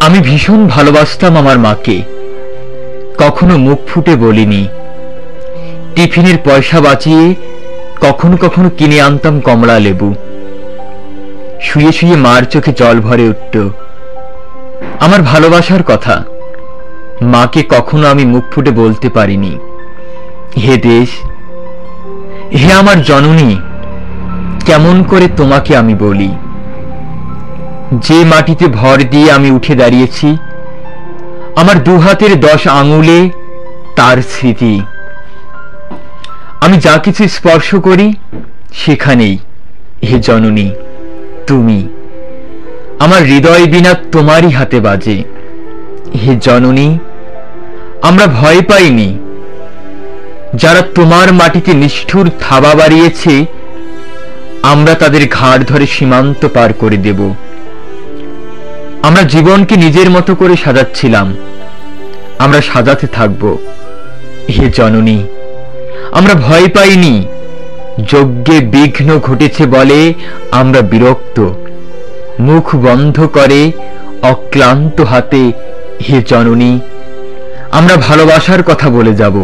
আমি ভীষণ ভালোবাসতাম আমার মাকে, কখনো মুখ ফুটে বলিনি। টিফিনের পয়সা বাঁচিয়ে কখনো কখনো কিনে আনতাম কমলা লেবু। শুয়ে শুয়ে মার চোখে জল ভরে উঠত। আমার ভালোবাসার কথা মাকে কখনো আমি মুখ ফুটে বলতে পারিনি। হে দেশ, হে আমার জননী, কেমন করে তোমাকে আমি বলি? যে মাটিতে ভর দিয়ে আমি উঠে দাঁড়িয়েছি, আমার দুহাতের 10 আঙুলে তার স্মৃতি। আমি যা কিছু স্পর্শ করি সেখানেই হে জননী তুমি। আমার হৃদয় বিনা তোমারই হাতে বাজে। হে জননী, আমরা ভয় পাইনি। যারা তোমার মাটিতে নিষ্ঠুর থাবা বাড়িয়েছে, আমরা তাদের ঘাড় ধরে সীমান্ত পার করে দেব। আমরা জীবনকে নিজের মতো করে সাজাচ্ছিলাম, আমরা সাজাতে থাকব। হে জননী, আমরা ভয় পাইনি। যজ্ঞে বিঘ্ন ঘটেছে বলে আমরা বিরক্ত। মুখ বন্ধ করে অক্লান্ত হাতে হে জননী আমরা ভালোবাসার কথা বলে যাব।